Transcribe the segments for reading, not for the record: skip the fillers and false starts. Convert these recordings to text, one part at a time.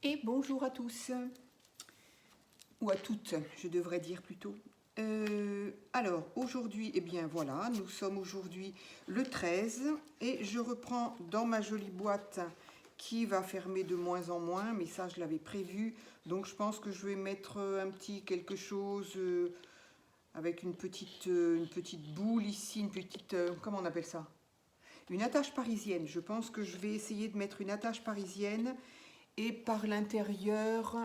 Et bonjour à tous, ou à toutes, je devrais dire plutôt. Alors, aujourd'hui, eh bien voilà, nous sommes aujourd'hui le 13 et je reprends dans ma jolie boîte qui va fermer de moins en moins, mais ça je l'avais prévu, donc je pense que je vais mettre un petit quelque chose avec une petite boule ici, une petite, comment on appelle ça? Une attache parisienne. Je pense que je vais essayer de mettre une attache parisienne et par l'intérieur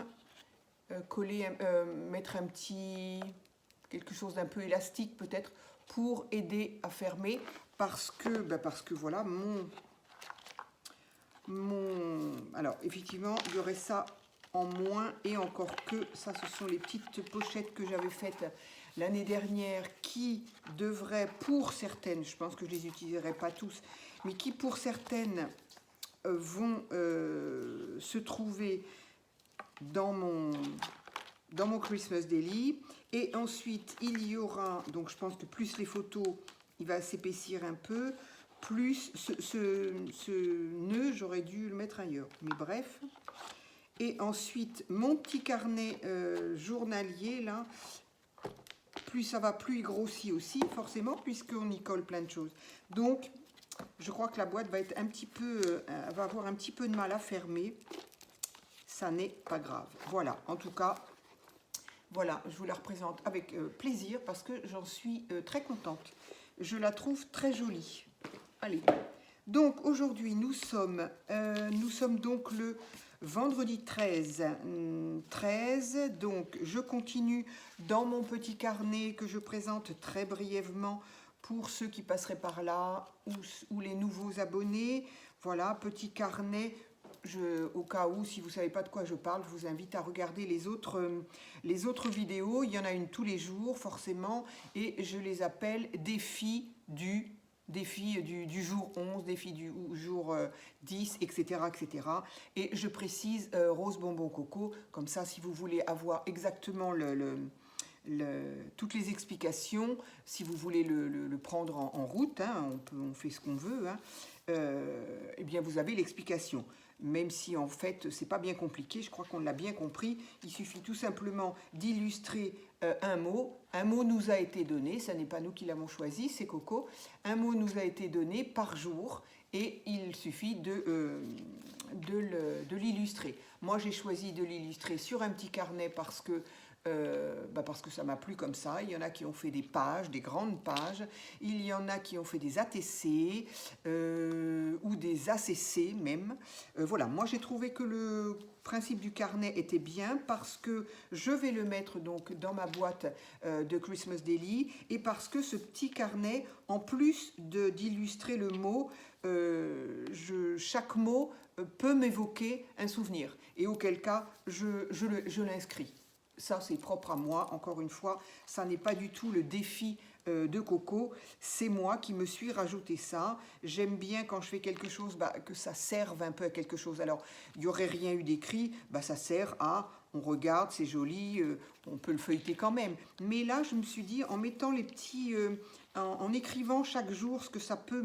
mettre un petit quelque chose d'un peu élastique peut-être pour aider à fermer parce que voilà alors effectivement il y aurait ça en moins et encore que ça ce sont les petites pochettes que j'avais faites l'année dernière qui devraient pour certaines, je pense que je les utiliserai pas tous, mais qui pour certaines vont se trouver dans mon Christmas Daily. Et ensuite, il y aura, donc je pense que plus les photos, il va s'épaissir un peu, plus ce nœud, j'aurais dû le mettre ailleurs. Mais bref. Et ensuite, mon petit carnet journalier, là, plus ça va, plus il grossit aussi, forcément, puisqu'on y colle plein de choses. Donc, je crois que la boîte va être un petit peu, va avoir un petit peu de mal à fermer. Ça n'est pas grave. Voilà, en tout cas, voilà, je vous la représente avec plaisir parce que j'en suis très contente. Je la trouve très jolie. Allez, donc aujourd'hui nous sommes donc le vendredi 13. 13, donc je continue dans mon petit carnet que je présente très brièvement pour ceux qui passeraient par là ou les nouveaux abonnés. Voilà, petit carnet. Au cas où, si vous ne savez pas de quoi je parle, je vous invite à regarder les autres vidéos. Il y en a une tous les jours, forcément, et je les appelle défi du jour 11, défi du jour 10, etc., etc. Et je précise rose bonbon coco, comme ça, si vous voulez avoir exactement toutes les explications, si vous voulez le prendre en route, hein, on fait ce qu'on veut, hein, eh bien vous avez l'explication. Même si en fait c'est pas bien compliqué, je crois qu'on l'a bien compris, il suffit tout simplement d'illustrer un mot. Un mot nous a été donné, ce n'est pas nous qui l'avons choisi, c'est Coco. Un mot nous a été donné par jour et il suffit de l'illustrer. Moi j'ai choisi de l'illustrer sur un petit carnet parce que ça m'a plu comme ça. Il y en a qui ont fait des pages, des grandes pages. Il y en a qui ont fait des ATC ou des ACC même. Voilà, moi j'ai trouvé que le principe du carnet était bien parce que je vais le mettre donc dans ma boîte de Christmas Daily et parce que ce petit carnet, en plus d'illustrer le mot, chaque mot peut m'évoquer un souvenir et auquel cas je l'inscris. Ça, c'est propre à moi. Encore une fois, ça n'est pas du tout le défi de Coco. C'est moi qui me suis rajouté ça. J'aime bien quand je fais quelque chose, que ça serve un peu à quelque chose. Alors, il n'y aurait rien eu d'écrit. Ça sert à, on regarde, c'est joli, on peut le feuilleter quand même. Mais là, je me suis dit, en mettant les petits... en écrivant chaque jour ce que ça peut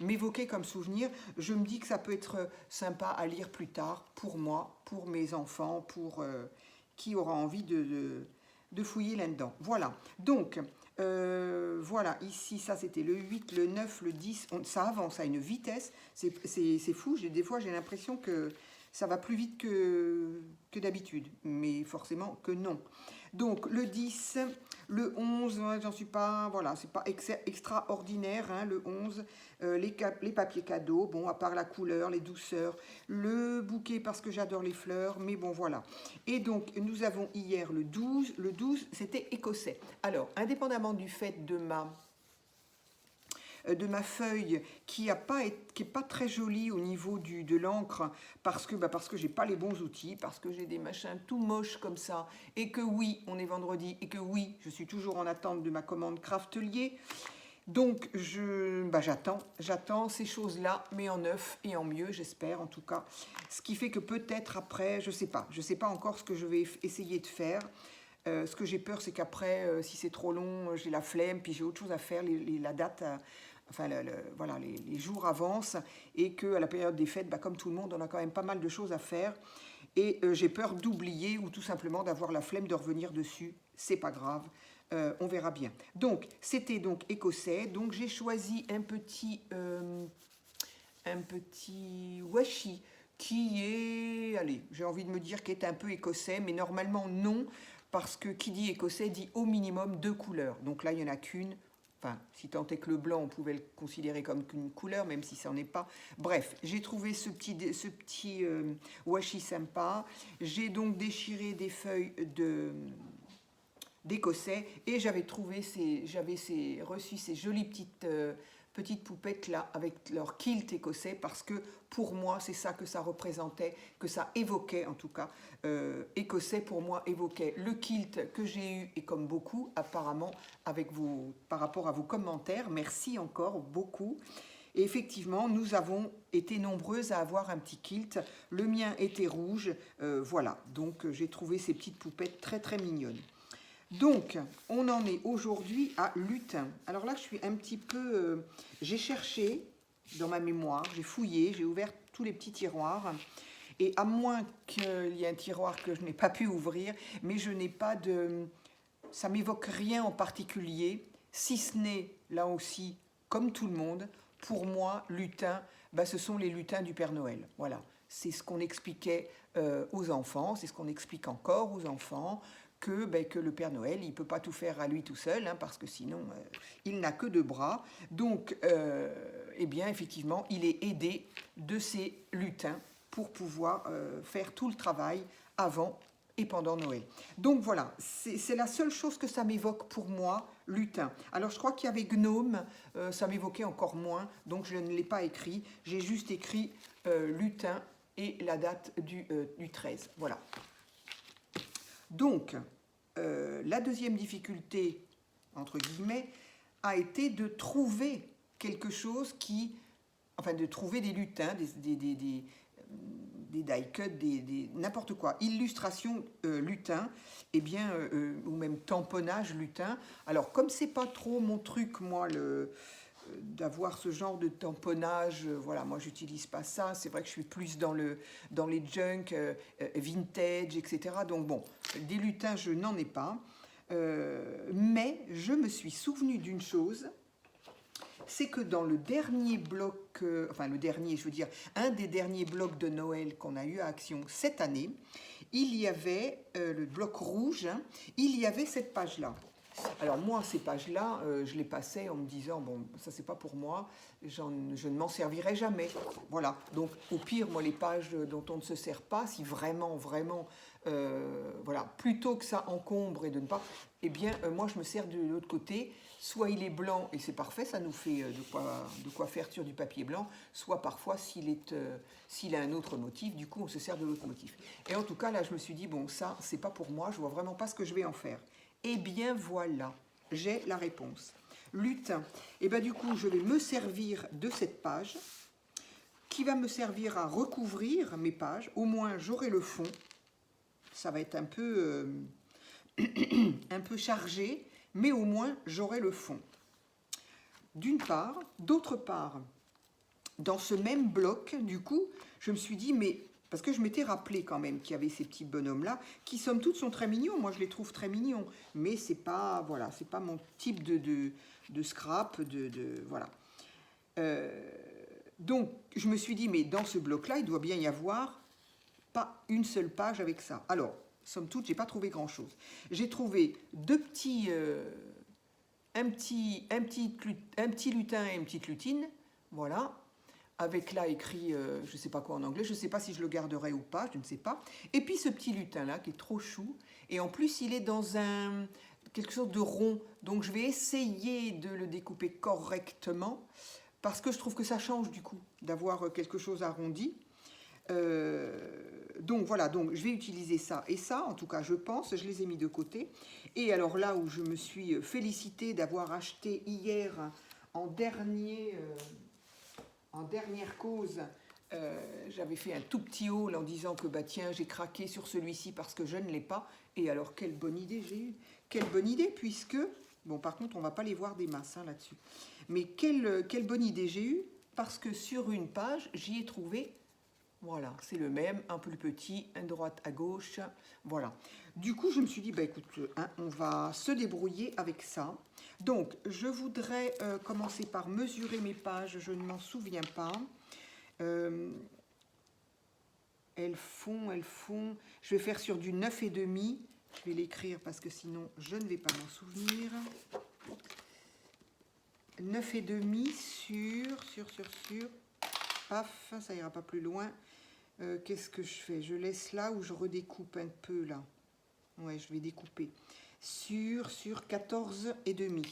m'évoquer comme souvenir, je me dis que ça peut être sympa à lire plus tard pour moi, pour mes enfants, pour... qui aura envie de fouiller là-dedans. Voilà, donc, voilà, ici, ça c'était le 8, le 9, le 10, ça avance à une vitesse, c'est fou, des fois j'ai l'impression que ça va plus vite que d'habitude, mais forcément que non. Donc le 10, le 11, j'en suis pas, voilà, c'est pas extraordinaire, hein, le 11, les papiers cadeaux, bon, à part la couleur, les douceurs, le bouquet parce que j'adore les fleurs, mais bon, voilà. Et donc, nous avons hier le 12, c'était écossais. Alors, indépendamment du fait de ma feuille qui est pas très jolie au niveau de l'encre parce que j'ai pas les bons outils, parce que j'ai des machins tout moches comme ça et que oui, on est vendredi et que oui, je suis toujours en attente de ma commande Craftelier. Donc j'attends ces choses-là, mais en neuf et en mieux, j'espère en tout cas. Ce qui fait que peut-être après, je sais pas encore ce que je vais essayer de faire. Ce que j'ai peur, c'est qu'après, si c'est trop long, j'ai la flemme, puis j'ai autre chose à faire, la date, enfin voilà, les jours avancent et qu'à la période des fêtes, comme tout le monde, on a quand même pas mal de choses à faire. et j'ai peur d'oublier ou tout simplement d'avoir la flemme de revenir dessus. C'est pas grave, on verra bien. Donc, c'était donc écossais. Donc, j'ai choisi un petit washi qui est, allez, j'ai envie de me dire qu'il est un peu écossais, mais normalement non, parce que qui dit écossais dit au minimum 2 couleurs. Donc là, il n'y en a qu'une. Enfin, si tant est que le blanc, on pouvait le considérer comme qu'une couleur, même si ça n'en est pas. Bref, j'ai trouvé ce petit washi sympa. J'ai donc déchiré des feuilles d'écossais et j'avais reçu ces jolies petites poupettes là avec leur kilt écossais, parce que pour moi c'est ça que ça représentait, que ça évoquait en tout cas. Écossais pour moi évoquait le kilt que j'ai eu, et comme beaucoup apparemment par rapport à vos commentaires, merci encore beaucoup. Et effectivement, nous avons été nombreuses à avoir un petit kilt. Le mien était rouge, voilà. Donc j'ai trouvé ces petites poupettes très très mignonnes. Donc, on en est aujourd'hui à lutin. Alors là, je suis un petit peu... j'ai cherché dans ma mémoire, j'ai fouillé, j'ai ouvert tous les petits tiroirs. Et à moins qu'il y ait un tiroir que je n'ai pas pu ouvrir, mais je n'ai pas de... ça m'évoque rien en particulier, si ce n'est, là aussi, comme tout le monde, pour moi, lutin, ce sont les lutins du Père Noël. Voilà, c'est ce qu'on expliquait aux enfants, c'est ce qu'on explique encore aux enfants, que le Père Noël, il ne peut pas tout faire à lui tout seul, hein, parce que sinon, il n'a que 2 bras. Donc, eh bien, effectivement, il est aidé de ces lutins pour pouvoir faire tout le travail avant et pendant Noël. Donc voilà, c'est la seule chose que ça m'évoque pour moi, lutin. Alors je crois qu'il y avait gnome, ça m'évoquait encore moins, donc je ne l'ai pas écrit. J'ai juste écrit lutin et la date du 13. Voilà. Donc, la deuxième difficulté, entre guillemets, a été de trouver quelque chose de trouver des lutins, des die-cut, n'importe quoi, illustration lutin, ou même tamponnage lutin. Alors, comme c'est pas trop mon truc, moi, d'avoir ce genre de tamponnage, voilà, moi j'utilise pas ça, c'est vrai que je suis plus dans les junk, vintage, etc. Donc bon, des lutins je n'en ai pas, mais je me suis souvenu d'une chose, c'est que dans le dernier bloc, un des derniers blocs de Noël qu'on a eu à Action cette année, il y avait le bloc rouge, hein, il y avait cette page-là. Alors moi, ces pages-là, je les passais en me disant, bon, ça c'est pas pour moi, je ne m'en servirai jamais. Voilà, donc au pire, moi, les pages dont on ne se sert pas, si vraiment, voilà, plutôt que ça encombre et de ne pas, eh bien, moi, je me sers de l'autre côté. Soit il est blanc, et c'est parfait, ça nous fait de quoi faire sur du papier blanc, soit parfois, s'il a un autre motif, du coup, on se sert de l'autre motif. Et en tout cas, là, je me suis dit, bon, ça, c'est pas pour moi, je vois vraiment pas ce que je vais en faire. Eh bien voilà, j'ai la réponse. Lutin. Et bien du coup, je vais me servir de cette page qui va me servir à recouvrir mes pages. Au moins, j'aurai le fond. Ça va être un peu chargé, mais au moins, j'aurai le fond. D'une part. D'autre part, dans ce même bloc, du coup, je me suis dit, mais... Parce que je m'étais rappelé quand même qu'il y avait ces petits bonhommes-là, qui somme toute sont très mignons. Moi, je les trouve très mignons. Mais c'est pas, voilà, c'est pas mon type de scrap, voilà. Donc, je me suis dit, mais dans ce bloc-là, il doit bien y avoir pas une seule page avec ça. Alors, somme toute, j'ai pas trouvé grand-chose. J'ai trouvé un petit lutin et une petite lutine, voilà, avec là écrit, je ne sais pas quoi en anglais, je ne sais pas si je le garderai ou pas, je ne sais pas. Et puis ce petit lutin-là, qui est trop chou, et en plus il est dans quelque chose de rond, donc je vais essayer de le découper correctement, parce que je trouve que ça change du coup, d'avoir quelque chose arrondi. Donc voilà, donc je vais utiliser ça et ça, en tout cas je pense, je les ai mis de côté. Et alors là où je me suis félicitée d'avoir acheté hier en dernière cause, j'avais fait un tout petit haul en disant que bah tiens, j'ai craqué sur celui-ci parce que je ne l'ai pas. Et alors quelle bonne idée j'ai eue, quelle bonne idée, puisque, bon par contre on va pas les voir des masses hein, là-dessus, mais quelle bonne idée j'ai eue, parce que sur une page j'y ai trouvé Voilà, c'est le même, un plus petit, un droite à gauche, voilà. Du coup, je me suis dit, bah écoute, hein, on va se débrouiller avec ça. Donc, je voudrais commencer par mesurer mes pages, je ne m'en souviens pas. Elles font, je vais faire sur du 9,5. Je vais l'écrire parce que sinon, je ne vais pas m'en souvenir. 9,5 sur, paf, ça ira pas plus loin. Qu'est-ce que je fais? Je laisse là ou je redécoupe un peu là? Ouais, je vais découper. Sur 14,5.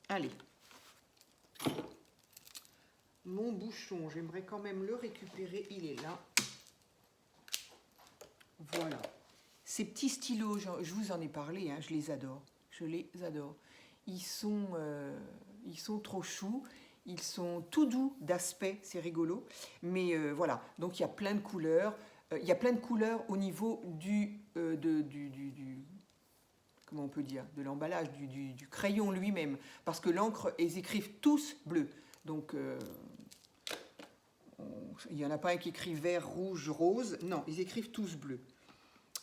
Allez. Mon bouchon, j'aimerais quand même le récupérer. Il est là. Voilà. Ces petits stylos, je vous en ai parlé, hein, je les adore. Je les adore. Ils sont trop choux. Ils sont tout doux d'aspect, c'est rigolo. Mais voilà, donc il y a plein de couleurs. Il y a plein de couleurs au niveau comment on peut dire, de l'emballage, du crayon lui-même. Parce que l'encre, ils écrivent tous bleu. Donc, il n'y en a pas un qui écrit vert, rouge, rose. Non, ils écrivent tous bleu.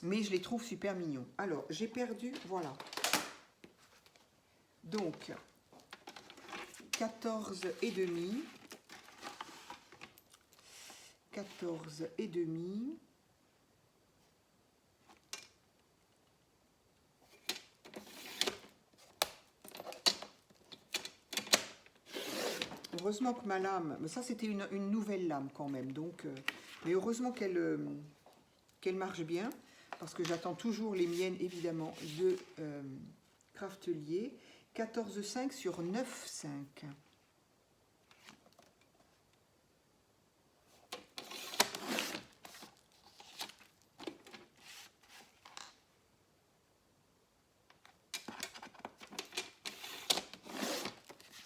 Mais je les trouve super mignons. Alors, j'ai perdu, voilà. Donc, 14,5. 14,5. Heureusement que ma lame, mais ça c'était une nouvelle lame quand même, donc, mais heureusement qu'elle marche bien, parce que j'attends toujours les miennes évidemment de Craftelier. 14,5 sur 9,5.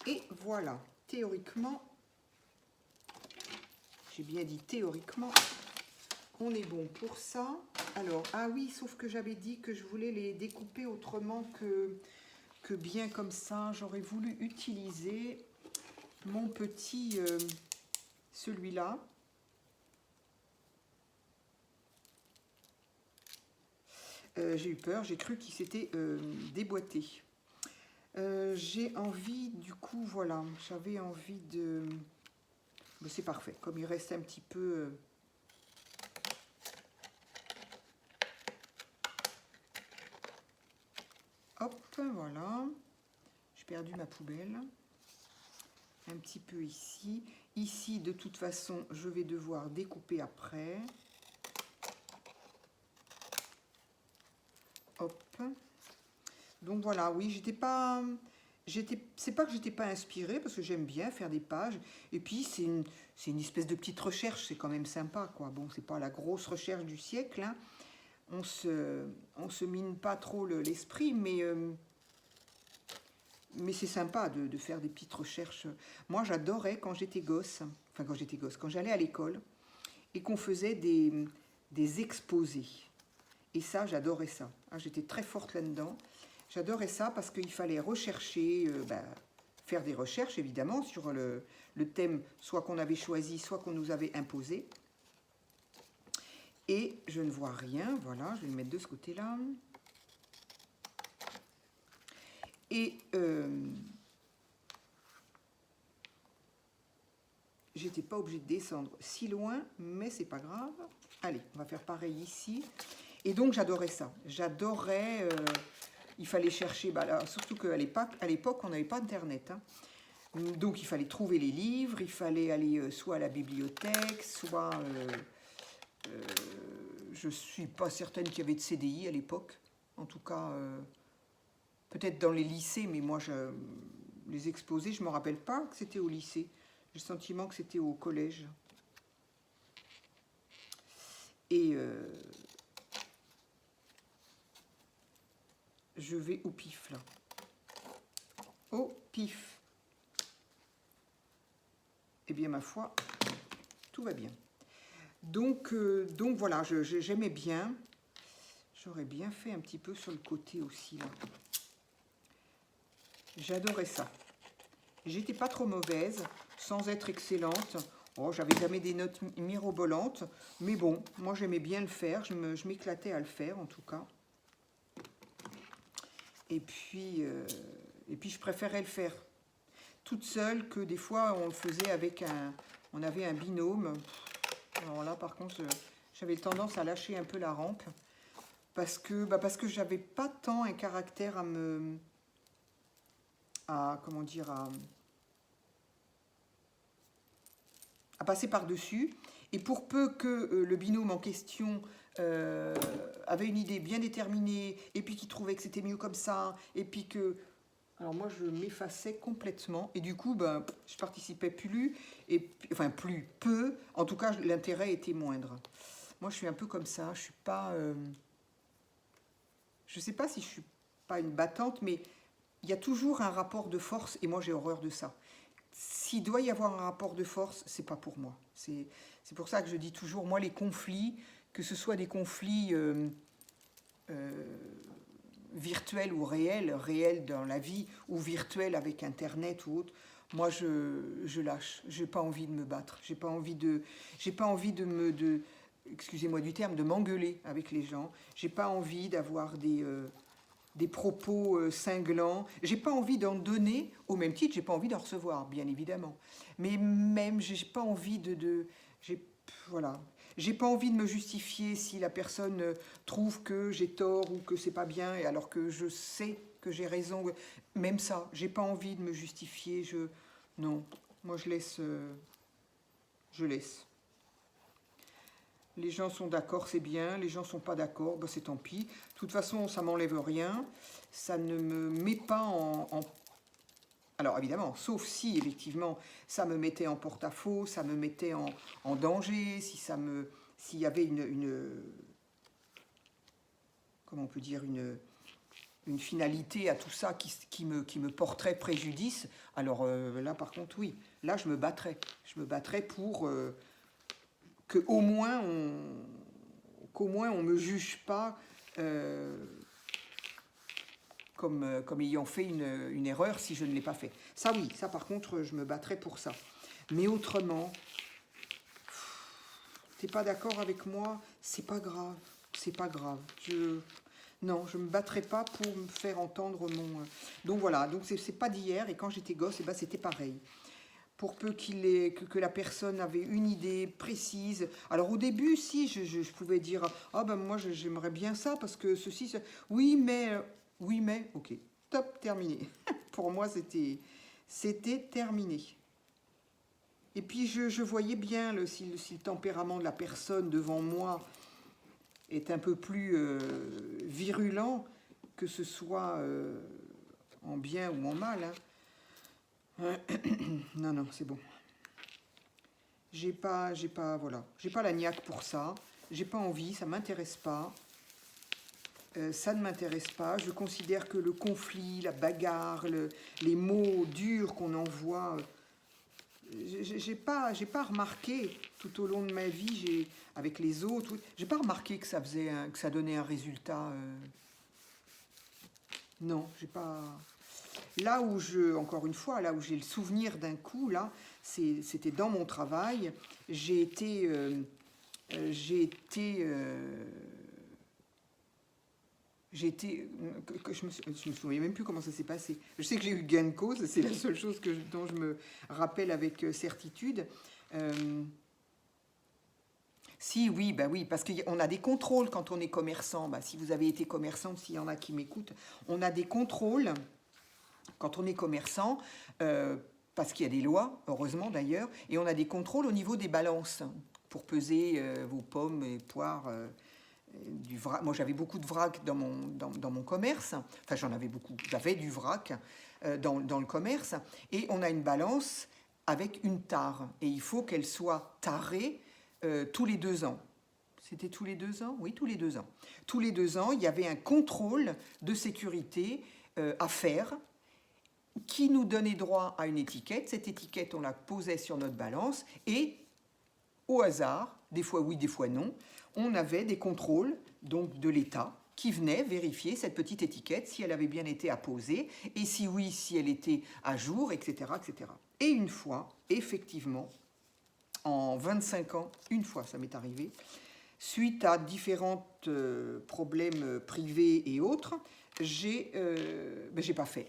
Et voilà, théoriquement, j'ai bien dit théoriquement, on est bon pour ça. Alors, ah oui, sauf que j'avais dit que je voulais les découper autrement que bien comme ça. J'aurais voulu utiliser mon petit, celui-là. J'ai eu peur, j'ai cru qu'il s'était déboîté. J'ai envie, du coup, voilà, j'avais envie de... Mais c'est parfait, comme il reste un petit peu... Hop, voilà. J'ai perdu ma poubelle. Un petit peu ici. Ici, de toute façon, je vais devoir découper après. Hop. Donc voilà, oui, c'est pas que j'étais pas inspirée, parce que j'aime bien faire des pages. Et puis, c'est une espèce de petite recherche, c'est quand même sympa, quoi. Bon, c'est pas la grosse recherche du siècle, hein. On se mine pas trop l'esprit, mais c'est sympa de faire des petites recherches. Moi, j'adorais quand j'étais gosse, enfin quand j'étais gosse, quand j'allais à l'école, et qu'on faisait des exposés. Et ça, j'adorais ça. Ah, j'étais très forte là-dedans. J'adorais ça parce qu'il fallait rechercher, faire des recherches évidemment sur le thème soit qu'on avait choisi, soit qu'on nous avait imposé. Et je ne vois rien, voilà, je vais le mettre de ce côté-là. Et j'étais pas obligée de descendre si loin, mais c'est pas grave. Allez, on va faire pareil ici. Et donc j'adorais ça. J'adorais. Il fallait chercher, là, surtout qu'à l'époque, on n'avait pas Internet. Hein. Donc il fallait trouver les livres, il fallait aller soit à la bibliothèque, soit... je ne suis pas certaine qu'il y avait de CDI à l'époque. En tout cas, peut-être dans les lycées, mais moi, les exposés, je ne me rappelle pas que c'était au lycée. J'ai le sentiment que c'était au collège. Et je vais au pif, là. Au pif. Eh bien, ma foi, tout va bien. Donc voilà, j'aimais bien. J'aurais bien fait un petit peu sur le côté aussi, là. J'adorais ça. J'étais pas trop mauvaise, sans être excellente. Oh, j'avais jamais des notes mirobolantes, mais bon, moi j'aimais bien le faire, je m'éclatais à le faire en tout cas. Et puis je préférais le faire toute seule que des fois on le faisait avec on avait un binôme. Alors là par contre, j'avais tendance à lâcher un peu la rampe parce que j'avais pas tant un caractère comment dire, à passer par-dessus. Et pour peu que le binôme en question avait une idée bien déterminée, et puis qu'il trouvait que c'était mieux comme ça, et puis que... Alors moi, je m'effaçais complètement, et du coup, ben, je participais plus, enfin plus, peu, en tout cas, l'intérêt était moindre. Moi, je suis un peu comme ça, je suis pas... je sais pas si je suis pas une battante, mais il y a toujours un rapport de force, et moi, j'ai horreur de ça. S'il doit y avoir un rapport de force, c'est pas pour moi. C'est pour ça que je dis toujours, moi, les conflits, que ce soit des conflits virtuels ou réels, réels dans la vie, ou virtuels avec Internet ou autre, moi, je lâche. J'ai pas envie de me battre. J'ai pas envie de excusez-moi du terme, de m'engueuler avec les gens. J'ai pas envie d'avoir des propos cinglants. J'ai pas envie d'en donner, au même titre, j'ai pas envie d'en recevoir, bien évidemment. Mais même, j'ai pas envie voilà. J'ai pas envie de me justifier si la personne trouve que j'ai tort ou que c'est pas bien, et alors que je sais que j'ai raison. Même ça, j'ai pas envie de me justifier. Non, moi je laisse. Je laisse. Les gens sont d'accord, c'est bien. Les gens sont pas d'accord, ben c'est tant pis. De toute façon, ça m'enlève rien. Ça ne me met pas Alors évidemment, sauf si effectivement ça me mettait en porte-à-faux, ça me mettait en danger, s'il y avait comment on peut dire, une finalité à tout ça qui me porterait préjudice, alors là par contre oui, là je me battrais. Je me battrais pour qu'au moins on me juge pas comme ayant fait une erreur si je ne l'ai pas fait. Ça oui, ça par contre, je me battrais pour ça. Mais autrement, t'es pas d'accord avec moi, c'est pas grave, c'est pas grave. Non, je me battrai pas pour me faire entendre mon... Donc voilà, donc c'est pas d'hier, et quand j'étais gosse, ben, c'était pareil. Pour peu que la personne avait une idée précise. Alors au début, si, je pouvais dire, ah ben moi j'aimerais bien ça, parce que ceci, oui mais, ok, top, terminé. Pour moi, c'était terminé. Et puis je voyais bien si le tempérament de la personne devant moi est un peu plus virulent, que ce soit en bien ou en mal. Hein. Non, c'est bon. Voilà, j'ai pas la niaque pour ça. J'ai pas envie, ça m'intéresse pas. Ça ne m'intéresse pas. Je considère que le conflit, la bagarre, les mots durs qu'on envoie, j'ai pas remarqué tout au long de ma vie, avec les autres, j'ai pas remarqué que que ça donnait un résultat. Non, j'ai pas. Là où encore une fois, là où j'ai le souvenir d'un coup, là, c'était dans mon travail. J'ai été je me souviens même plus comment ça s'est passé. Je sais que j'ai eu gain de cause, c'est la seule chose dont je me rappelle avec certitude. Si, oui, bah oui, parce qu'on a des contrôles quand on est commerçant. Bah, si vous avez été commerçant, s'il y en a qui m'écoutent, on a des contrôles quand on est commerçant, parce qu'il y a des lois, heureusement d'ailleurs, et on a des contrôles au niveau des balances pour peser vos pommes et poires. Du vrac. Moi, j'avais beaucoup de vrac dans mon commerce. Enfin, j'en avais beaucoup. J'avais du vrac dans le commerce. Et on a une balance avec une tare. Et il faut qu'elle soit tarée tous les 2 ans. C'était tous les 2 ans? Oui, tous les 2 ans. Tous les 2 ans, il y avait un contrôle de sécurité à faire qui nous donnait droit à une étiquette. Cette étiquette, on la posait sur notre balance et, au hasard, des fois oui, des fois non, on avait des contrôles donc de l'État qui venaient vérifier cette petite étiquette, si elle avait bien été apposée, et si oui, si elle était à jour, etc. etc. Et une fois, effectivement, en 25 ans, une fois ça m'est arrivé, suite à différents problèmes privés et autres, j'ai pas fait.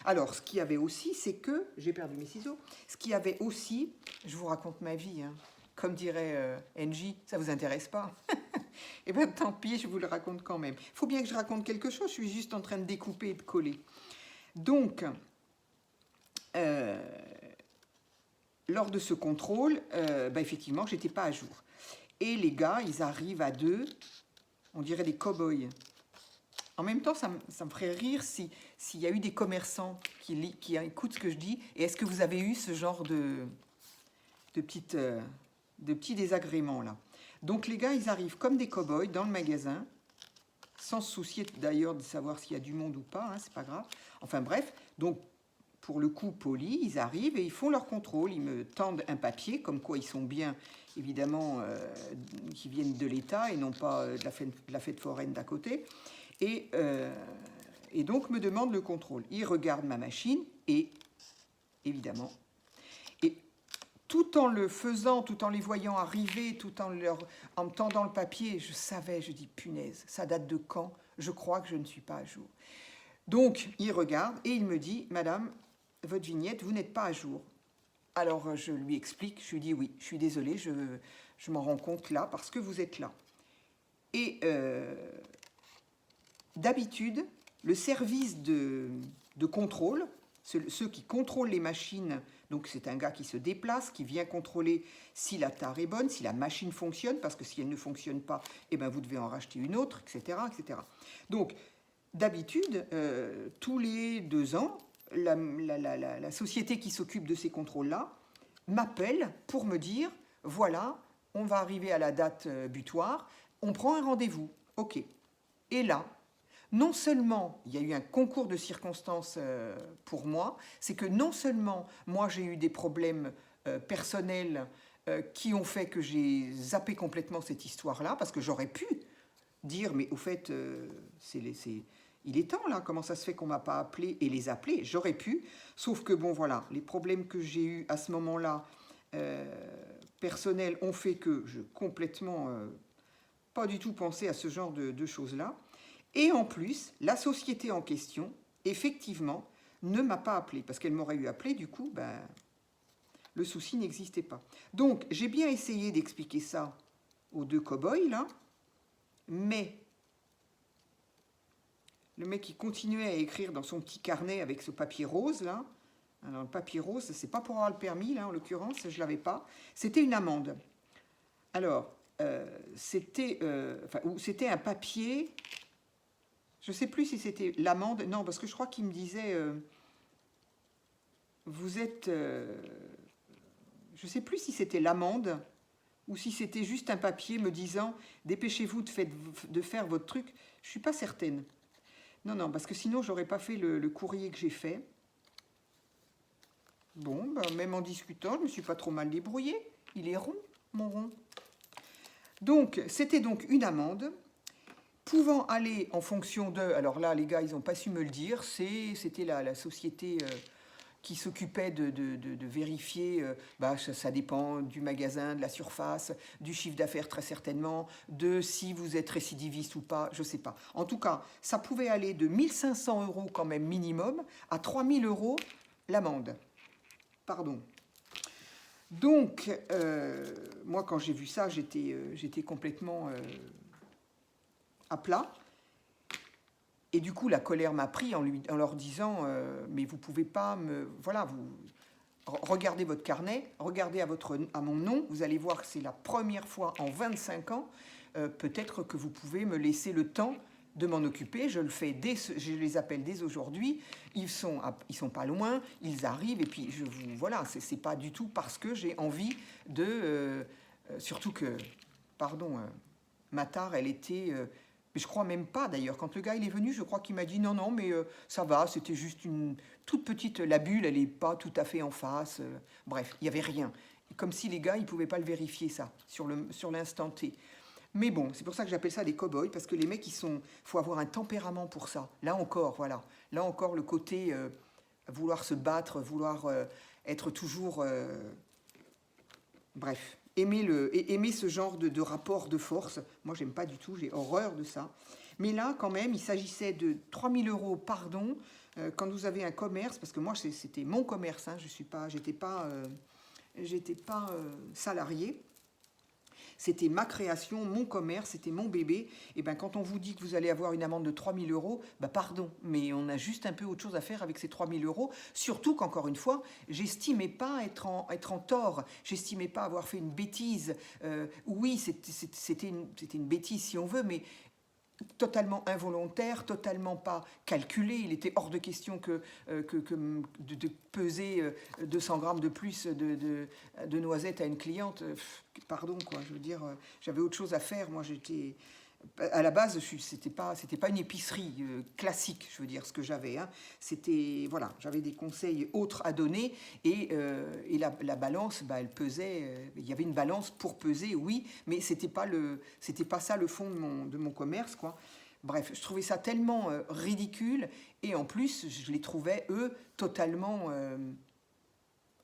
Alors, ce qu'il y avait aussi, c'est que, j'ai perdu mes ciseaux, ce qu'il y avait aussi, je vous raconte ma vie, hein, comme dirait NJ, ça vous intéresse pas? Eh bien, tant pis, je vous le raconte quand même. Il faut bien que je raconte quelque chose, je suis juste en train de découper et de coller. Donc, lors de ce contrôle, effectivement, je n'étais pas à jour. Et les gars, ils arrivent à deux, on dirait des cow-boys. En même temps, ça me ferait rire s'il y a eu des commerçants qui écoutent ce que je dis. Et est-ce que vous avez eu ce genre de petits désagréments là? Donc les gars, ils arrivent comme des cow-boys dans le magasin, sans se soucier d'ailleurs de savoir s'il y a du monde ou pas, hein, c'est pas grave. Enfin bref, donc pour le coup poli, ils arrivent et ils font leur contrôle. Ils me tendent un papier, comme quoi ils sont bien, évidemment, qui viennent de l'État et non pas de la fête foraine d'à côté. Et donc me demandent le contrôle. Ils regardent ma machine et, évidemment, et tout en le faisant, tout en les voyant arriver, tout en me tendant le papier, je savais, je dis, punaise, ça date de quand? Je crois que je ne suis pas à jour. Donc, il regarde et il me dit, madame, votre vignette, vous n'êtes pas à jour. Alors, je lui explique, je lui dis, oui, je suis désolée, je m'en rends compte là, parce que vous êtes là. Et d'habitude, le service de contrôle, ceux qui contrôlent les machines, donc c'est un gars qui se déplace, qui vient contrôler si la tare est bonne, si la machine fonctionne, parce que si elle ne fonctionne pas, eh ben vous devez en racheter une autre, etc. etc. Donc, d'habitude, tous les 2 ans, la société qui s'occupe de ces contrôles-là m'appelle pour me dire, voilà, on va arriver à la date butoir, on prend un rendez-vous. OK. Et là, non seulement il y a eu un concours de circonstances pour moi, c'est que non seulement moi j'ai eu des problèmes personnels qui ont fait que j'ai zappé complètement cette histoire-là, parce que j'aurais pu dire, mais au fait, il est temps là, comment ça se fait qu'on ne m'a pas appelé et les appeler? J'aurais pu, sauf que bon voilà, les problèmes que j'ai eus à ce moment-là, personnels, ont fait que je complètement pas du tout pensé à ce genre de choses-là. Et en plus, la société en question, effectivement, ne m'a pas appelé, parce qu'elle m'aurait eu appelé, du coup, le souci n'existait pas. Donc, j'ai bien essayé d'expliquer ça aux 2 cow-boys, là, mais le mec, il continuait à écrire dans son petit carnet avec ce papier rose, là. Alors, le papier rose, c'est pas pour avoir le permis, là, en l'occurrence, je l'avais pas. C'était une amende. Alors, c'était un papier... Je ne sais plus si c'était l'amende. Non, parce que je crois qu'il me disait, vous êtes... je ne sais plus si c'était l'amende ou si c'était juste un papier me disant, dépêchez-vous de faire votre truc. Je ne suis pas certaine. Non, parce que sinon, je n'aurais pas fait le courrier que j'ai fait. Bon, même en discutant, je ne me suis pas trop mal débrouillée. Il est rond, mon rond. Donc, c'était donc une amende pouvant aller en fonction de... Alors là, les gars, ils n'ont pas su me le dire. C'était la société qui s'occupait de vérifier. Ça dépend du magasin, de la surface, du chiffre d'affaires très certainement, de si vous êtes récidiviste ou pas, je ne sais pas. En tout cas, ça pouvait aller de 1 500 € quand même minimum à 3 000 € l'amende. Pardon. Donc, moi, quand j'ai vu ça, j'étais complètement... à plat. Et du coup, la colère m'a pris en leur disant mais vous pouvez pas me... Voilà, vous regardez votre carnet, regardez à mon nom, vous allez voir que c'est la première fois en 25 ans, peut-être que vous pouvez me laisser le temps de m'en occuper. Je le fais je les appelle dès aujourd'hui. Ils sont pas loin, ils arrivent, et puis voilà, c'est pas du tout parce que j'ai envie de... surtout que, pardon, ma tare, elle était... mais je crois même pas d'ailleurs. Quand le gars il est venu, je crois qu'il m'a dit non, mais ça va, c'était juste une toute petite... La bulle, elle n'est pas tout à fait en face. Bref, il n'y avait rien. Comme si les gars, ils ne pouvaient pas le vérifier, ça, sur l'instant T. Mais bon, c'est pour ça que j'appelle ça des cow-boys, parce que les mecs, faut avoir un tempérament pour ça. Là encore, voilà. Là encore, le côté vouloir se battre, vouloir être toujours... bref, aimer ce genre de rapport de force. Moi, j'aime pas du tout, j'ai horreur de ça. Mais là, quand même, il s'agissait de 3 000 euros, pardon, quand vous avez un commerce, parce que moi, c'était mon commerce, hein, j'étais pas salarié. C'était ma création, mon commerce, c'était mon bébé. Et bien, quand on vous dit que vous allez avoir une amende de 3 000 euros, ben pardon, mais on a juste un peu autre chose à faire avec ces 3 000 euros. Surtout qu'encore une fois, j'estimais pas être en tort. J'estimais pas avoir fait une bêtise. Oui, c'était une bêtise si on veut, mais totalement involontaire, totalement pas calculé. Il était hors de question de peser 200 grammes de plus de noisettes à une cliente. Pardon, quoi, je veux dire, j'avais autre chose à faire. Moi, j'étais... À la base, c'était pas une épicerie classique, je veux dire, ce que j'avais. Hein. C'était, voilà, j'avais des conseils autres à donner et la balance, bah, elle pesait. Il y avait une balance pour peser, oui, mais c'était pas ça le fond de mon commerce, quoi. Bref, je trouvais ça tellement ridicule et en plus, je les trouvais eux totalement.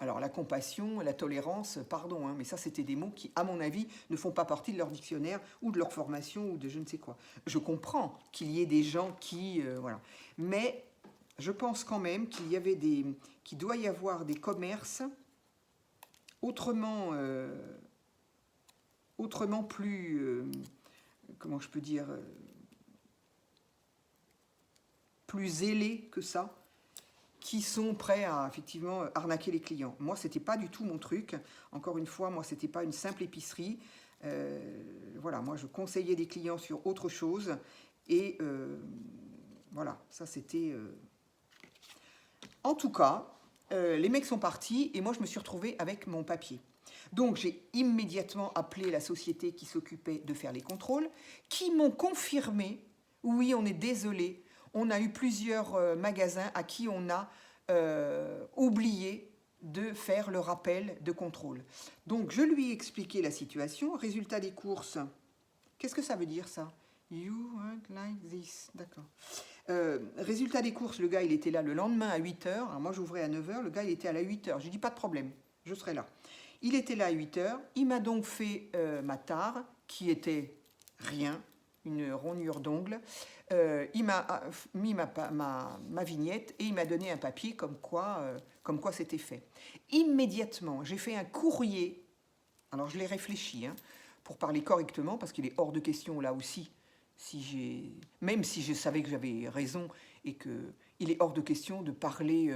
Alors la compassion, la tolérance, pardon, hein, mais ça c'était des mots qui, à mon avis, ne font pas partie de leur dictionnaire ou de leur formation ou de je ne sais quoi. Je comprends qu'il y ait des gens qui... voilà. Mais je pense quand même qu'il doit y avoir des commerces autrement plus... comment je peux dire plus zélés que ça, qui sont prêts à effectivement arnaquer les clients. Moi, c'était pas du tout mon truc. Encore une fois, moi, c'était pas une simple épicerie. Voilà, moi, je conseillais des clients sur autre chose. Et voilà, ça c'était... En tout cas, les mecs sont partis et moi, je me suis retrouvée avec mon papier. Donc, j'ai immédiatement appelé la société qui s'occupait de faire les contrôles, qui m'ont confirmé, oui, on est désolé, on a eu plusieurs magasins à qui on a oublié de faire le rappel de contrôle. Donc, je lui ai expliqué la situation. Résultat des courses, qu'est-ce que ça veut dire ça? You want like this, d'accord. Résultat des courses, le gars, il était là le lendemain à 8h. Alors moi, j'ouvrais à 9h, le gars, il était à la 8h. J'ai dit, pas de problème, je serai là. Il était là à 8h. Il m'a donc fait ma tare, qui était rien, une rognure d'ongle. Il m'a mis ma vignette et il m'a donné un papier comme quoi c'était fait. Immédiatement, j'ai fait un courrier. Alors, je l'ai réfléchi, hein, pour parler correctement, parce qu'il est hors de question, là aussi, même si je savais que j'avais raison et qu'il est hors de question de parler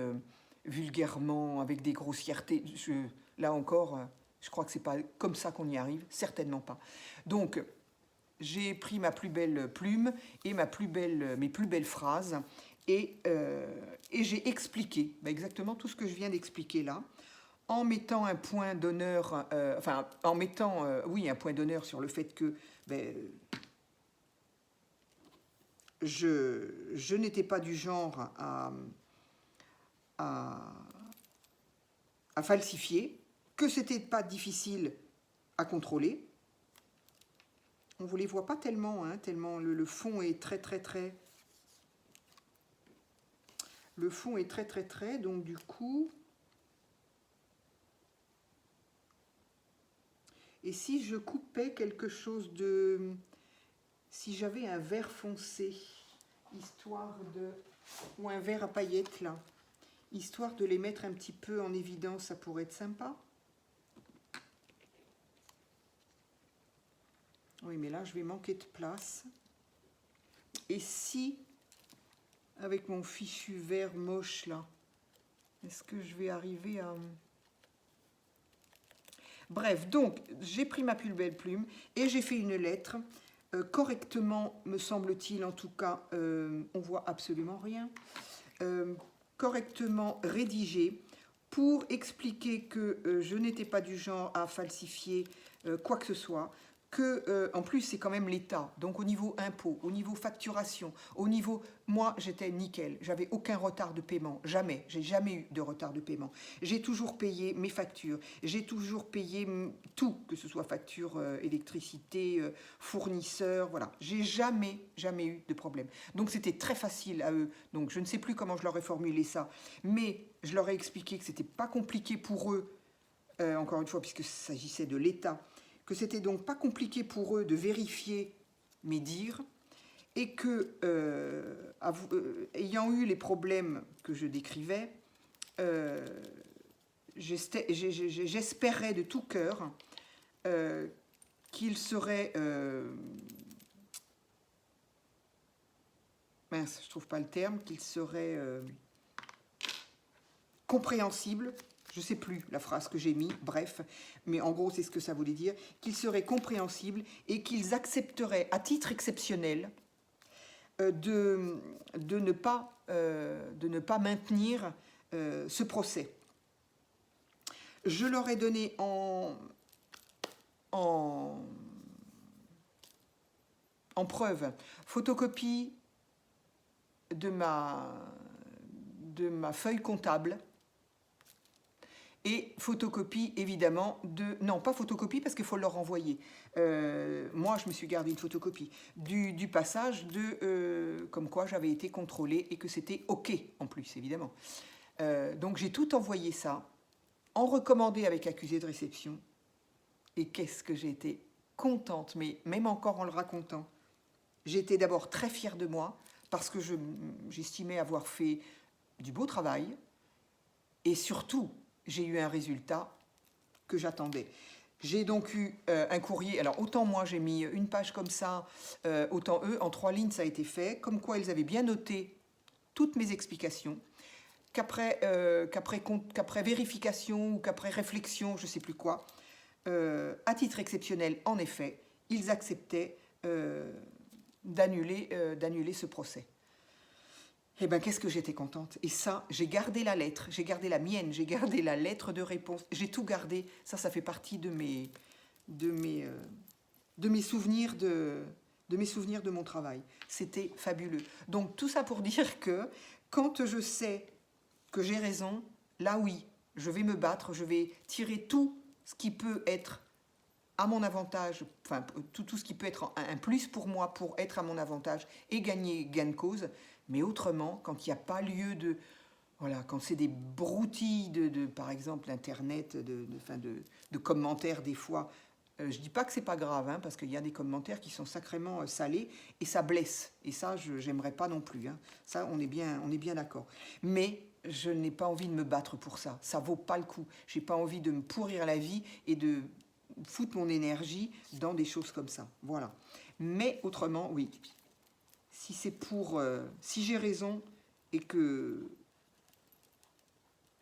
vulgairement, avec des grossièretés. Là encore, je crois que c'est pas comme ça qu'on y arrive, certainement pas. Donc, j'ai pris ma plus belle plume et mes plus belles phrases et j'ai expliqué exactement tout ce que je viens d'expliquer là, en mettant un point d'honneur, un point d'honneur sur le fait que je n'étais pas du genre à falsifier, que c'était pas difficile à contrôler. On ne vous les voit pas tellement, hein, tellement le fond est très. Le fond est très, donc du coup... Et si je coupais quelque chose de... Si j'avais un vert foncé, histoire de... Ou un vert à paillettes, là, histoire de les mettre un petit peu en évidence, ça pourrait être sympa. Oui, mais là, je vais manquer de place. Et si, avec mon fichu vert moche, là, est-ce que je vais arriver à... Bref, donc, j'ai pris ma plus belle plume et j'ai fait une lettre. Correctement, me semble-t-il, en tout cas, on voit absolument rien. Correctement rédigée pour expliquer que je n'étais pas du genre à falsifier quoi que ce soit. En plus, c'est quand même l'État. Donc, au niveau impôt, au niveau facturation, au niveau... Moi, j'étais nickel. J'avais aucun retard de paiement. Jamais. J'ai jamais eu de retard de paiement. J'ai toujours payé mes factures. J'ai toujours payé tout, que ce soit facture, électricité, fournisseur, voilà. J'ai jamais eu de problème. Donc, c'était très facile à eux. Donc, je ne sais plus comment je leur ai formulé ça. Mais je leur ai expliqué que c'était pas compliqué pour eux encore une fois, puisque s'agissait de l'État, que c'était donc pas compliqué pour eux de vérifier mes dires, et que, ayant eu les problèmes que je décrivais, j'espérais de tout cœur qu'il serait... mince, je trouve pas le terme, qu'il serait compréhensible. Je ne sais plus la phrase que j'ai mis, bref, mais en gros c'est ce que ça voulait dire, qu'ils seraient compréhensibles et qu'ils accepteraient à titre exceptionnel de ne pas maintenir ce procès. Je leur ai donné en preuve photocopie de ma feuille comptable et photocopie évidemment de... Non, pas photocopie parce qu'il faut leur renvoyer. Moi, je me suis gardé une photocopie du passage de comme quoi j'avais été contrôlée et que c'était OK en plus, évidemment. Donc j'ai tout envoyé ça, en recommandé avec accusé de réception. Et qu'est-ce que j'ai été contente, mais même encore en le racontant. J'étais d'abord très fière de moi parce que j'estimais avoir fait du beau travail et surtout, j'ai eu un résultat que j'attendais. J'ai donc eu un courrier, alors autant moi j'ai mis une page comme ça, autant eux, en 3 lignes ça a été fait, comme quoi ils avaient bien noté toutes mes explications, qu'après vérification ou qu'après réflexion, je ne sais plus quoi, à titre exceptionnel, en effet, ils acceptaient d'annuler ce procès. Eh bien, qu'est-ce que j'étais contente. Et ça, j'ai gardé la lettre, j'ai gardé la mienne, j'ai gardé la lettre de réponse, j'ai tout gardé. Ça fait partie de mes souvenirs de mon travail. C'était fabuleux. Donc, tout ça pour dire que quand je sais que j'ai raison, là oui, je vais me battre, je vais tirer tout ce qui peut être à mon avantage, enfin tout ce qui peut être un plus pour moi pour être à mon avantage et gagner gain de cause, mais autrement, quand il n'y a pas lieu de... Voilà, quand c'est des broutilles par exemple, Internet, de commentaires des fois, je ne dis pas que c'est pas grave, hein, parce qu'il y a des commentaires qui sont sacrément salés et ça blesse. Et ça, je n'aimerais pas non plus. Hein. Ça, on est bien d'accord. Mais je n'ai pas envie de me battre pour ça. Ça vaut pas le coup. J'ai pas envie de me pourrir la vie et de foutre mon énergie dans des choses comme ça. Voilà. Mais autrement, oui. Si c'est pour... si j'ai raison et qu'il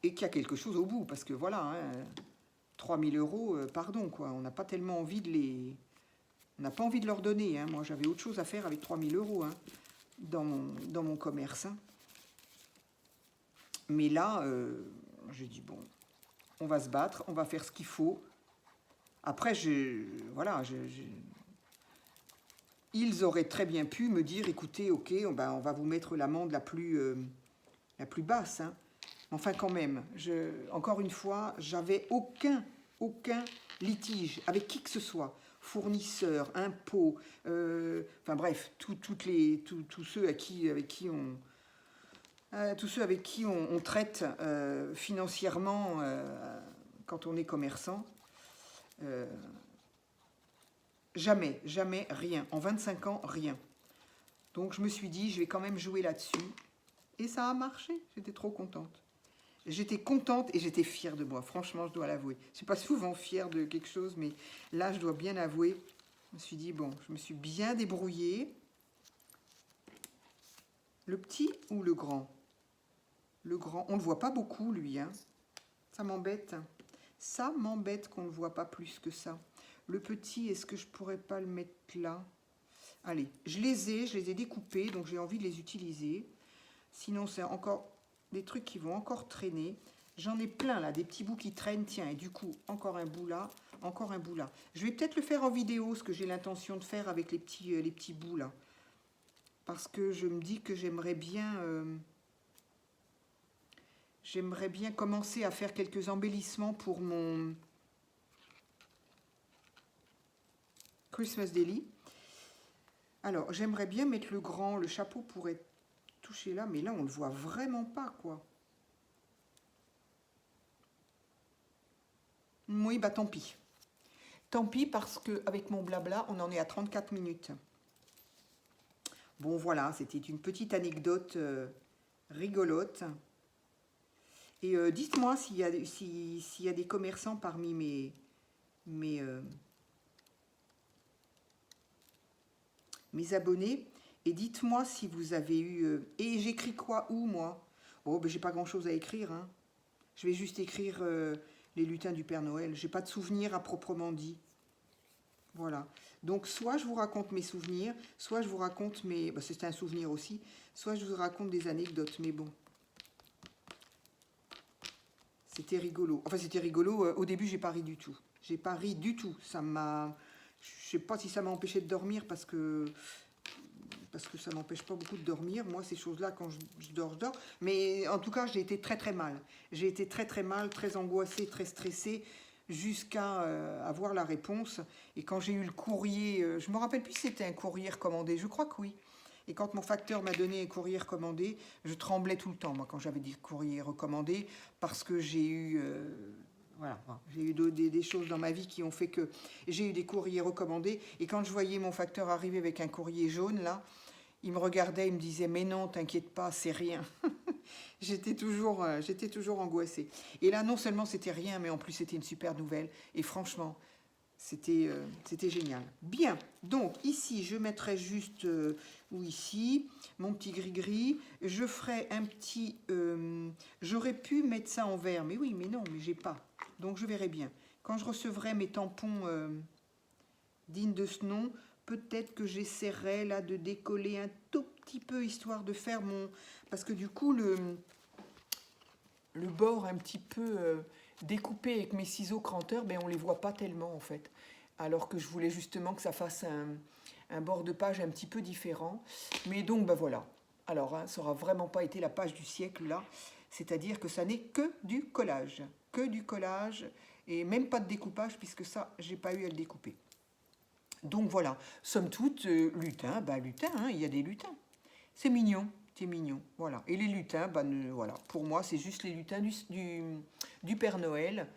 y a quelque chose au bout, parce que voilà, hein, 3 000 euros, pardon, quoi. On n'a pas tellement envie de les... On n'a pas envie de leur donner. Hein. Moi, j'avais autre chose à faire avec 3 000 euros hein, dans mon commerce. Hein. Mais là, j'ai dit, bon, on va se battre, on va faire ce qu'il faut. Après, voilà, ils auraient très bien pu me dire, écoutez, ok, on va vous mettre l'amende la plus basse. Hein. Enfin, quand même, encore une fois, j'avais aucun litige avec qui que ce soit. Fournisseurs, impôts, enfin bref, tous ceux avec qui on traite financièrement quand on est commerçant. Jamais, rien. En 25 ans, rien. Donc je me suis dit, je vais quand même jouer là-dessus. Et ça a marché, j'étais trop contente. J'étais contente et j'étais fière de moi, franchement, je dois l'avouer. Je ne suis pas souvent fière de quelque chose, mais là, je dois bien avouer. Je me suis dit, bon, je me suis bien débrouillée. Le petit ou le grand? Le grand, on ne le voit pas beaucoup, lui. Hein. Ça m'embête. Ça m'embête qu'on ne le voit pas plus que ça. Le petit, est-ce que je pourrais pas le mettre là? Allez, je les ai découpés, donc j'ai envie de les utiliser. Sinon, c'est encore des trucs qui vont encore traîner. J'en ai plein là, des petits bouts qui traînent. Tiens, et du coup, encore un bout là, encore un bout là. Je vais peut-être le faire en vidéo, ce que j'ai l'intention de faire avec les petits bouts là. Parce que je me dis que j'aimerais bien commencer à faire quelques embellissements pour mon Christmas Daily. Alors, j'aimerais bien mettre le grand, le chapeau pourrait toucher là, mais là, on ne le voit vraiment pas, quoi. Oui, bah tant pis. Tant pis parce qu'avec mon blabla, on en est à 34 minutes. Bon, voilà, c'était une petite anecdote rigolote. Et dites-moi s'il y a, s'il y a des commerçants parmi mes, mes abonnés. Et dites-moi si vous avez eu... et j'écris quoi où, moi? Oh, ben j'ai pas grand-chose à écrire, hein. Je vais juste écrire les lutins du Père Noël. J'ai pas de souvenirs à proprement dit. Voilà. Donc, soit je vous raconte mes souvenirs, soit je vous raconte mes... bah, c'est un souvenir aussi. Soit je vous raconte des anecdotes, mais bon. C'était rigolo. Enfin, c'était rigolo. Au début, j'ai pas ri du tout. J'ai pas ri du tout. Ça m'a... Je sais pas si ça m'a empêché de dormir parce que ça m'empêche pas beaucoup de dormir. Moi, ces choses-là, quand je dors, je dors. Mais en tout cas, j'ai été très très mal. J'ai été très très mal, très angoissée, très stressée, jusqu'à avoir la réponse. Et quand j'ai eu le courrier, je me rappelle plus si c'était un courrier recommandé, je crois que oui. Et quand mon facteur m'a donné un courrier recommandé, je tremblais tout le temps, moi, quand j'avais dit courrier recommandé, parce que j'ai eu... voilà, j'ai eu des choses dans ma vie qui ont fait que j'ai eu des courriers recommandés. Et quand je voyais mon facteur arriver avec un courrier jaune, là, il me regardait, il me disait « Mais non, t'inquiète pas, c'est rien ». J'étais toujours angoissée. Et là, non seulement c'était rien, mais en plus c'était une super nouvelle. Et franchement, c'était génial. Bien, donc ici, je mettrai juste, ou ici, mon petit gris-gris. Je ferai un petit... j'aurais pu mettre ça en vert, mais oui, mais non, mais j'ai pas. Donc je verrai bien. Quand je recevrai mes tampons dignes de ce nom, peut-être que j'essaierai là de décoller un tout petit peu, histoire de faire mon... Parce que du coup, le bord un petit peu découpé avec mes ciseaux cranteurs, ben on ne les voit pas tellement en fait. Alors que je voulais justement que ça fasse un bord de page un petit peu différent. Mais donc, ben voilà. Alors, hein, ça n'aura vraiment pas été la page du siècle là. C'est-à-dire que ça n'est que du collage. Que du collage et même pas de découpage puisque ça, j'ai pas eu à le découper. Donc voilà, somme toute, lutin, bah lutin, hein, il y a des lutins. C'est mignon, c'est mignon, voilà. Et les lutins, bah, voilà, pour moi, c'est juste les lutins du Père Noël.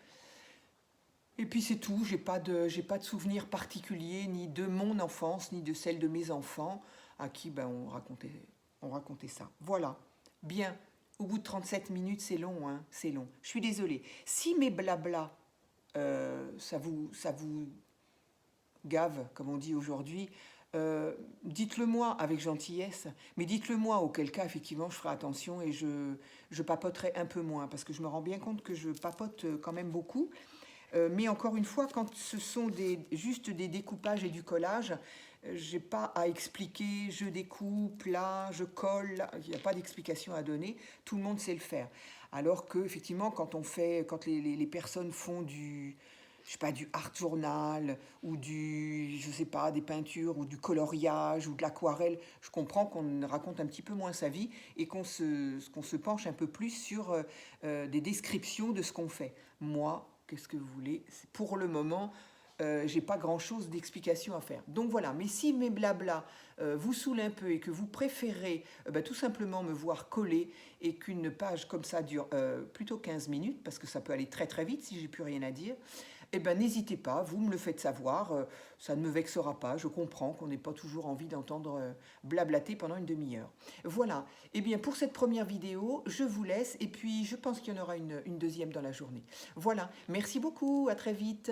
Et puis c'est tout, j'ai pas de souvenir particulier, ni de mon enfance, ni de celle de mes enfants, à qui ben, on racontait ça. Voilà, bien, au bout de 37 minutes, c'est long, hein, c'est long. Je suis désolée. Si mes blablas, ça vous gave, comme on dit aujourd'hui, dites-le moi avec gentillesse, mais dites-le moi, auquel cas, effectivement, je ferai attention et je papoterai un peu moins, parce que je me rends bien compte que je papote quand même beaucoup. Mais encore une fois, quand ce sont juste des découpages et du collage, j'ai pas à expliquer, je découpe, là, je colle, là, il n'y a pas d'explication à donner, tout le monde sait le faire. Alors que, effectivement, quand les personnes font je sais pas, du art journal ou je sais pas, des peintures ou du coloriage ou de l'aquarelle, je comprends qu'on raconte un petit peu moins sa vie et qu'on se penche un peu plus sur des descriptions de ce qu'on fait. Moi, qu'est-ce que vous voulez? Pour le moment, j'ai pas grand-chose d'explication à faire. Donc voilà, mais si mes blablas vous saoulent un peu et que vous préférez tout simplement me voir coller et qu'une page comme ça dure plutôt 15 minutes, parce que ça peut aller très très vite si j'ai plus rien à dire, eh ben n'hésitez pas, vous me le faites savoir, ça ne me vexera pas, je comprends qu'on n'ait pas toujours envie d'entendre blablater pendant une demi-heure. Voilà, et bien pour cette première vidéo, je vous laisse et puis je pense qu'il y en aura une deuxième dans la journée. Voilà, merci beaucoup, à très vite.